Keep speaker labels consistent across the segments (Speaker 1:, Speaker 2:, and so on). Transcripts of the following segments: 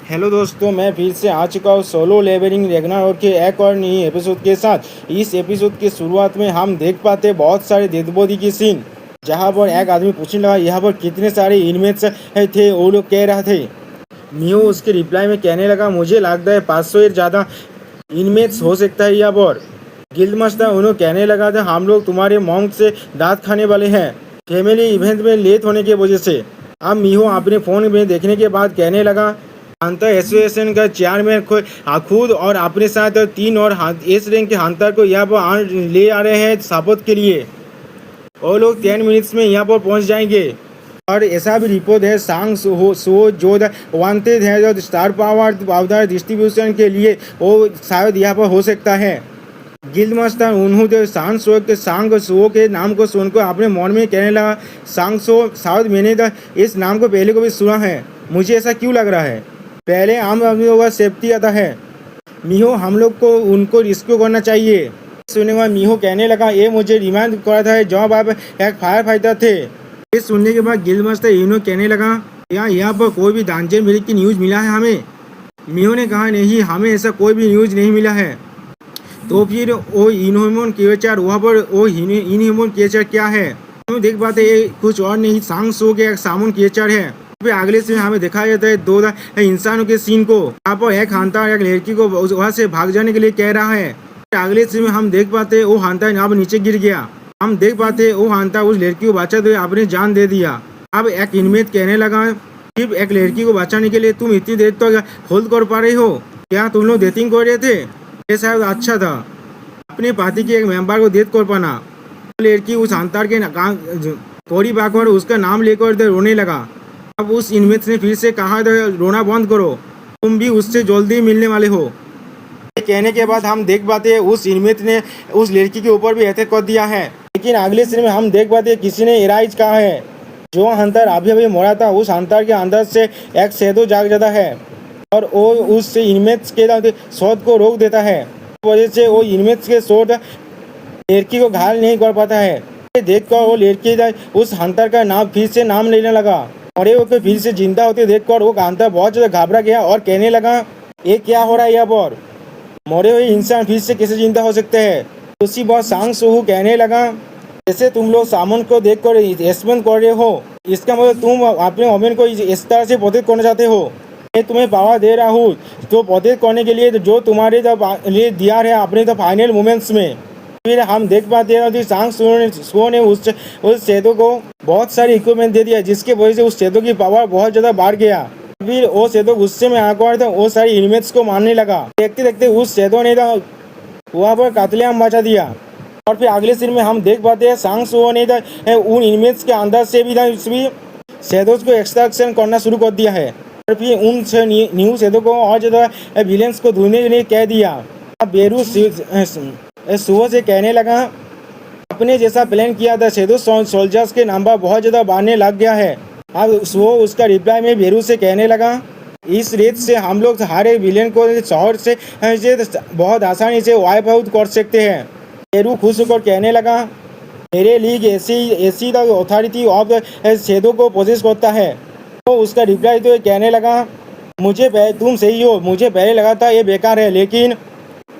Speaker 1: Hello दोस्तों, मैं फिर से आ चुका हूँ सोलो लेवलिंग रैग्नारोक के एक और नई एपिसोड के साथ। इस एपिसोड की शुरुआत में हम देख पाते बहुत सारे डेड बॉडी की सीन, जहाँ पर एक आदमी पूछने लगा यहाँ पर कितने सारे इनमेट्स थे। वो लोग कह रहे थे। मियो उसके रिप्लाई में कहने लगा मुझे लगता है 500 से ज़्यादा इनमेट्स हो सकता है यहाँ पर। गिल्ड मास्टर उन्होंने कहने लगा था हम लोग तुम्हारे मॉन्क से दांत खाने वाले हैं फैमिली इवेंट में लेट होने की वजह से। अब मिहो अपने फ़ोन में देखने के बाद कहने लगा हंटर एसोसिएशन का चेयरमैन खुद और अपने साथ 3 और एस रैंक के हंटर को यहाँ पर ले आ रहे हैं सपोर्ट के लिए। वो लोग 10 मिनट्स में यहाँ पर पहुँच जाएंगे। और ऐसा भी रिपोर्ट है सांग सो जो वांटेड है जो स्टार पावर डिस्ट्रीब्यूशन के लिए वो शायद यहाँ पर हो सकता है। गिल्ड मास्टर उन्होंने सांग शो के नाम को सुनकर अपने मन में कहने लगा सांग शो शायद मैंने इस नाम को पहले को भी सुना है। मुझे ऐसा क्यों लग रहा है पहले हम लोगों का सेफ्टी आता है। मिहो हम लोग को उनको रिस्क्यू करना चाहिए। सुनने के बाद मिहो कहने लगा ये मुझे रिमाइंड करा था जब आप एक फायर फाइटर थे। ये सुनने के बाद गिल्ड मास्टर इन्हों कहने लगा यहाँ पर कोई भी दांजर मिलिक की न्यूज़ मिला है हमें। मिहो ने कहा नहीं हमें ऐसा कोई भी न्यूज़ नहीं मिला है। तो फिर वो इनह्यूमन क्रिएचर वहाँ पर वो इनह्यूमन क्रिएचर क्या है हम देख पाते ये कुछ और नहीं सांग शो के एक सामून क्रिएचर है। फिर अगले सीन हमें दिखाया जाता है 2 इंसानों के सीन को। यहाँ पर एक हंटर एक लड़की को वहाँ से भाग जाने के लिए कह रहा है। अगले सीन में हम देख पाते वो हंटर यहाँ पर नीचे गिर गया। हम देख पाते वो हंटर उस लड़की को बचाते हुए अपनी जान दे दिया। अब एक इनमेट कहने लगा सिर्फ एक लड़की को बचाने के लिए तुम इतनी देर तक होल्ड कर पा रही हो क्या तुम लोग डेटिंग कर रहे थे। ये शायद अच्छा था अपने पार्टी के एक मेंबर को डेट कर पाना। लड़की उस हंटर के करीब आकर उसका नाम लेकर रोने लगा। अब उस इनमेट ने फिर से कहा रोना बंद करो तुम भी उससे जल्दी मिलने वाले हो। कहने के बाद हम देख पाते हैं उस इनमेट ने उस लड़की के ऊपर भी अटैक कर दिया है। लेकिन अगले सीन में हम देख पाते हैं किसी ने एराइज कहा है जो हंटर अभी अभी मरा था उस हंटर के अंदर से एक शैडो जाग जाता है और वो उस इनमेट्स के शॉट को रोक देता है। वजह से वो इनमेट्स के शॉट लड़की को घायल नहीं कर पाता है। देखकर वो लड़की उस हंटर का नाम फिर से नाम लेने लगा और वो फिर से जिंदा होते देखकर वो हंटर बहुत ज़्यादा घबरा गया और कहने लगा ये क्या हो रहा है यहाँ पर मरे हुए इंसान फिर से कैसे जिंदा हो सकते हैं। उसी बात सांग सुहू कहने लगा जैसे तुम लोग सामान को देखकर एक्सपेंड कर रहे हो इसका मतलब तुम अपने ओमेन को इस तरह से प्रोटेक्ट करना चाहते हो। मैं तुम्हें पावर दे रहा हूँ तो प्रोटेक्ट करने के लिए जो तुम्हारे लिए दिया है अपने फाइनल मोमेंट्स में। फिर हम देख पाते हैं कि सांग सुओ ने उस शैडो को बहुत सारे इक्विपमेंट दे दिया जिसके वजह से उस शैडो की पावर बहुत ज़्यादा बढ़ गया। फिर वो शैडो गुस्से में आकर था वो सारे इनमेट्स को मारने लगा। देखते देखते उस शैडो ने वहाँ पर कत्लेआम मचा दिया। और फिर अगले सीन में हम देख पाते हैं सांग सुओ ने उन इनमेट्स के अंदर से भी शैडोज को एक्सट्रैक्शन करना शुरू कर दिया है और फिर उन न्यू शैडो को और ज़्यादा विलेंस को ढूंढने के लिए कह दिया। अब बेरू सुओ से कहने लगा अपने जैसा प्लान किया था शैडो सोल्जर्स के नंबर बहुत ज़्यादा बढ़ने लग गया है। अब सुओ उसका रिप्लाई में बेरू से कहने लगा इस रेत से हम लोग हर एक विलेन को शहर से बहुत आसानी से वाइप आउट कर सकते हैं। बेरू खुश होकर कहने लगा मेरे लीग ऐसी अथॉरिटी ऑफ शैडो को पोजेस करता है। तो उसका रिप्लाई तो कहने लगा मुझे तुम सही हो मुझे पहले लगा था ये बेकार है लेकिन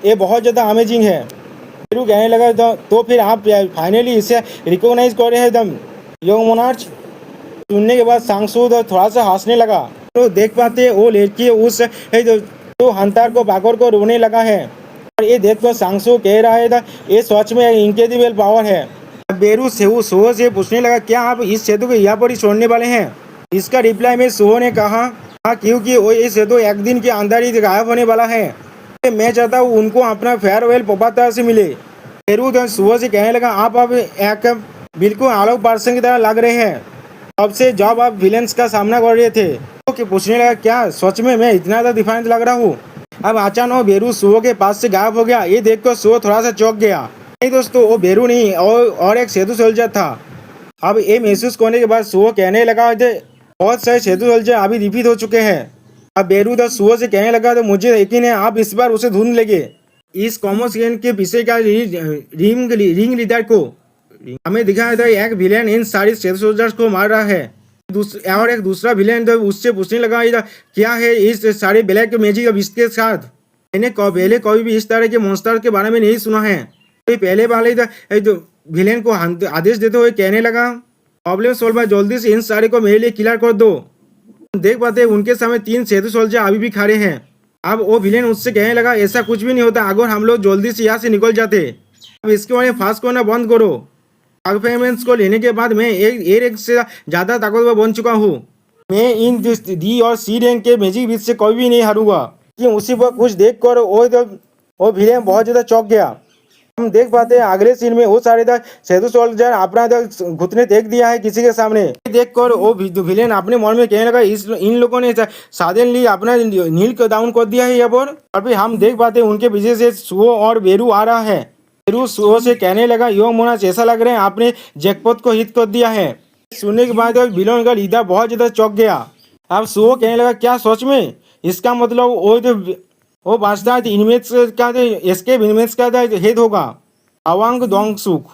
Speaker 1: ये बहुत ज़्यादा अमेजिंग है। बेरू कहने लगा तो फिर आप फाइनली इसे रिकॉग्नाइज कर रहे हैं दम यंग मोनार्च। सुनने के बाद सांगसू थोड़ा सा हंसने लगा। तो देख पाते वो लड़की उस तो हंटर को पाकर को रोने लगा है और ये देखकर सांगसू कह रहा है ये सच में इनक्रेडिबल पावर है। बेरू सुहो से पूछने लगा क्या आप इस सेतु को यहाँ पर ही छोड़ने वाले हैं। इसका रिप्लाई में सुहो ने कहा हाँ क्योंकि वो ये सेतु एक दिन के अंदर ही गायब होने वाला है। मैं चाहता हूँ उनको अपना फेयरवेल प्रॉपर से मिले। बेरू सुहो से कहने लगा आप अब एक बिल्कुल अलग पर्सन की तरह लग रहे हैं अब से जब आप विलेंस का सामना कर रहे थे। तो पूछने लगा क्या सच में मैं इतना ज़्यादा डिफरेंट लग रहा हूँ। अब अचानक बेरू सुहो के पास से गायब हो गया। ये देखकर सुहो थोड़ा सा चौंक गया। नहीं दोस्तों वो बेरू नहीं और एक सेतु सोल्जर था। अब ये महसूस करने के बाद सुहो कहने लगा बहुत सारे सेतु सोल्जर अभी रिपीट हो चुके हैं। अब बेरू सुहो से कहने लगा तो मुझे यकीन है आप इस बार उसे ढूंढ लेंगे। इस कॉमर्स गेम के पीछे का रिंग लीडर को हमें दिखाया था एक विलेन इन सारी सेतु सोल्जर्स को मार रहा है। और एक दूसरा विलेन तो उससे पूछने लगा, "ये क्या है इस सारे ब्लैक मैजिक अब इसके साथ? मैंने पहले कभी भी इस तरह के मॉन्स्टर के बारे में नहीं सुना है।" तो पहले वाले तो विलेन को आदेश देते हुए कहने लगा, "प्रॉब्लम सॉल्वर, जल्दी से इन सारे को मेरे लिए क्लियर कर दो।" देख पाते हैं उनके सामने 3 सेतु सोल्जर अभी भी खड़े हैं। अब वो विलेन उससे कहने लगा, "ऐसा कुछ भी नहीं होता अगर हम लोग जल्दी से यहाँ से निकल जाते। अब इसके बारे में फास्ट करना बंद करो। परफॉर्मेंस को लेने के बाद मैं एक से ज़्यादा ताकतवर बन चुका हूँ। मैं इन डी और सी रैंक के मैजिक बीच से कभी भी नहीं हारूंगा।" कि उसी पर कुछ देख कर वो विलेन बहुत ज़्यादा चौंक गया। हम देख पाते हैं अगले सीन में वो सारे सेतु सोल्जर अपना घुटने देख दिया है किसी के सामने। देख कर वो विलेन अपने मन में कहने लगा, इन लोगों ने सडनली अपना नील को डाउन कर दिया है यहाँ पर। और फिर हम देख पाते हैं उनके पीछे से सुओ और बेरू आ रहा है। बेरू सुओ से कहने लगा, "योंग मोनाच, ऐसा लग रहा है आपने जैकपॉट को हिट कर दिया है।" सुनने के बाद विलेन का लीडर बहुत ज्यादा चौंक गया। अब सुओ कहने लगा, "क्या सच में? इसका मतलब वो बादशाह इनमेट्स का एस्केप इनमेट्स का हेड होगा, अवांग दोंगसुक।"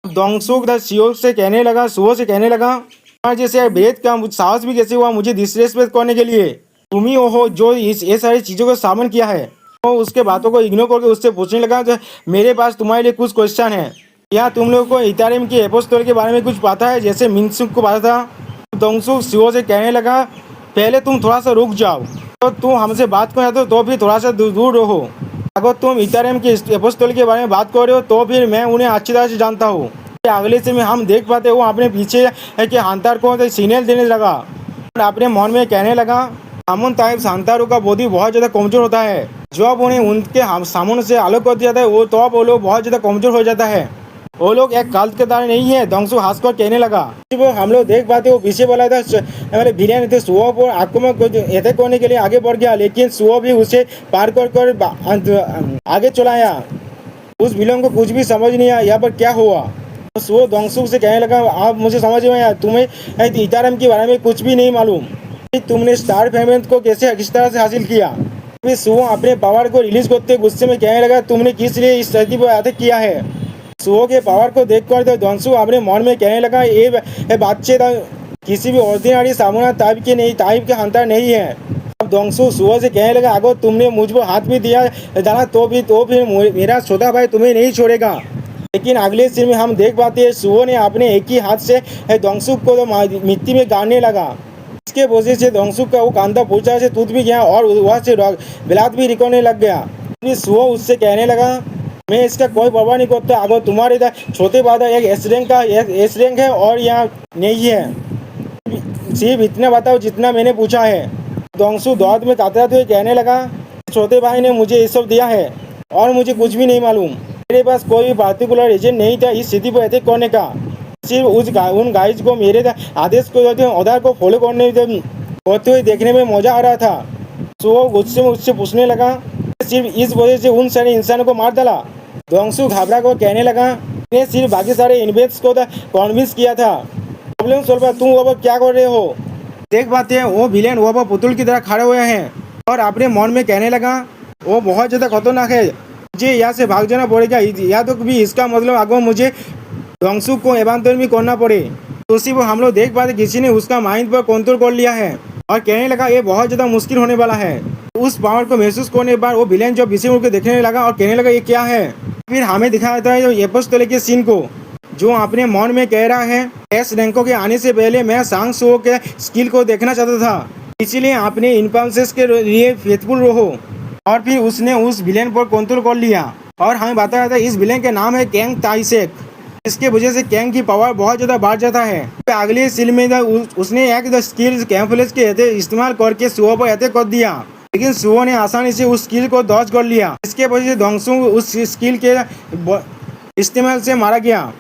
Speaker 1: दोंगसुक सीओ से कहने लगा, सुओ से कहने लगा, जैसे बेद का साहस भी कैसे हुआ मुझे डिसरेस्पेक्ट करने के लिए? तुम ही हो जो ये सारी चीज़ों को सामन किया है। तो उसके बातों को इग्नोर करके उससे पूछने लगा, जो मेरे पास तुम्हारे लिए कुछ क्वेश्चन है। क्या तुम लोगों को इतारिम के एपोस्टल के बारे में कुछ पता है जैसे मिनसुक को पता था? दोंगसुक सीओ से कहने लगा, पहले तुम थोड़ा सा रुक जाओ। तो तुम हमसे बात कर रहे हो तो फिर थोड़ा सा दूर रहो। अगर तुम इतारिम के एपोस्टल के बारे में बात कर रहे हो तो फिर मैं उन्हें अच्छी तरह से जानता हूँ। अगले से में हम देख पाते वो अपने पीछे के हांतार को सिग्नल देने लगा और अपने मन में कहने लगा, सामुन ताइब सांतारों का बॉडी बहुत ज़्यादा कमज़ोर होता है। जब उन्हें उनके सामुन से अलग कर दिया जाता है तो वो लोग बहुत ज़्यादा कमज़ोर हो जाता है। वो लोग एक काल्ट के तरह नहीं है। दोंगसुक हंसकर कहने लगा। वो हम लोग देख पाते वो पीछे वाला था हमारे विलेन थे सुओ पर आक्रमण अटैक करने के लिए आगे बढ़ गया, लेकिन सुओ भी उसे पार कर आगे चलाया। उस विलेन को कुछ भी समझ नहीं आया यहाँ पर क्या हुआ। सुओ दोंगसुक से कहने लगा, आप मुझे समझ में आया, तुम्हें इतारम के बारे में कुछ भी नहीं मालूम। तुमने स्टार फेमेंट को किस तरह से हासिल किया? फिर सुओ अपने पावर को रिलीज करते गुस्से में कहने लगा, तुमने किस लिए इस धरती पर अटैक किया है? सुओ के पावर को देखकर तो दोंगसुक अपने मन में कहने लगा, ये बच्चे किसी भी ऑर्डिनरी सामुना टाइप के हंटर नहीं है। अब दोंगसुक सुओ से कहने लगा, अगर तुमने मुझ पर हाथ भी दिया डाला तो फिर मेरा छोटा भाई तुम्हें नहीं छोड़ेगा। लेकिन अगले सीन में हम देख पाते हैं सुओ ने अपने एक ही हाथ से दोंगसुक को मिट्टी में गाड़ने लगा। इसके वजह से दोंगसुक का वो कांधा पूछा से टूट भी गया और वहाँ से बिलात भी रिकॉर्डने लग गया। फिर सुओ उससे कहने लगा, मैं इसका कोई परवाह नहीं करता। अगर तुम्हारे छोटे बादल एक एस रैंक है और यहाँ नहीं है, सिर्फ इतना बताओ जितना मैंने पूछा है। दोंगसुक दौड़ में कातराते हुए कहने लगा, छोटे भाई ने मुझे ये सब दिया है और मुझे कुछ भी नहीं मालूम। मेरे पास कोई भी पार्टिकुलर रीजन नहीं था इस सिटी पर अटैक करने का। सिर्फ उन गाइज को मेरे आदेश को ऑर्डर को फॉलो करते हुए देखने में मजा आ रहा था। सो वो गुस्से में उससे पूछने लगा, सिर्फ इस वजह से उन सारे इंसानों को मार डाला? दोंगसुक घबरा को कहने लगा, मैंने सिर्फ बाकी सारे इन्वेस्ट को कन्विंस किया था। प्रॉब्लम सॉल्वर, तुम वहाँ पर क्या कर रहे हो? देख पाते हैं वो विलेन वहाँ पर पुतुल की तरह खड़े हुए हैं और अपने मन में कहने लगा, वो बहुत ज़्यादा खतरनाक है, मुझे यहाँ से भाग जाना पड़ेगा। या तो भी इसका मतलब अगर मुझे दोंगसुक को एवांतर भी करना पड़े। तो उसी पर हम लोग देख पाते किसी ने उसका माइंड पर कंट्रोल कर लिया है और कहने लगा ये बहुत ज़्यादा मुश्किल होने वाला है। उस पावर को महसूस करने के बाद वो विलेन जो पीछे मुड़ के देखने लगा और कहने लगा, ये क्या है? फिर हमें दिखाया जाता है जो एपोस्टल के सीन को, जो अपने मन में कह रहा है, एस रैंकों के आने से पहले मैं सांग सुओ के स्किल को देखना चाहता था, इसीलिए अपने इम्पल्सेस के लिए फेथफुल रहो। और फिर उसने उस विलेन पर कंट्रोल कर लिया और हमें बताया था इस विलेन का नाम है कैंग ताइसेक। इसके वजह से कैंग की पावर बहुत ज़्यादा बढ़ जाता है। अगले सीन में उसने एक स्किल कैम्पलेस के इस्तेमाल करके सुओ पर अटैक कर दिया, लेकिन सुओ ने आसानी से उस स्किल को डॉज कर लिया। इसके वजह से दोंगसुक उस स्किल के इस्तेमाल से मारा गया।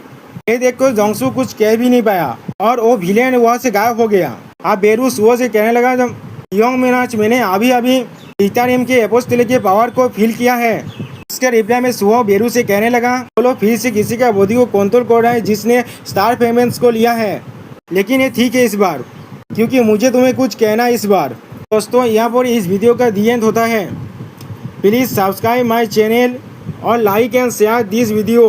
Speaker 1: ये देखकर दोंगसुक कुछ कह भी नहीं पाया और वो विलेन वहाँ से गायब हो गया। अब बेरू सुओ से कहने लगा, योंग मोनाच, मैंने अभी इतारिम के एपोस्टल के पावर को फील किया है। इसके रिप्लाई में सुओ बेरू से कहने लगा, बोलो फिर से किसी का बॉडी को कंट्रोल कर रहा है जिसने स्टार पेमेंट्स को लिया है, लेकिन ये ठीक है इस बार, क्योंकि मुझे तुम्हें कुछ कहना है इस बार। दोस्तों, यहाँ पर इस वीडियो का दी एंड होता है। प्लीज़ सब्सक्राइब माई चैनल और like and share this video.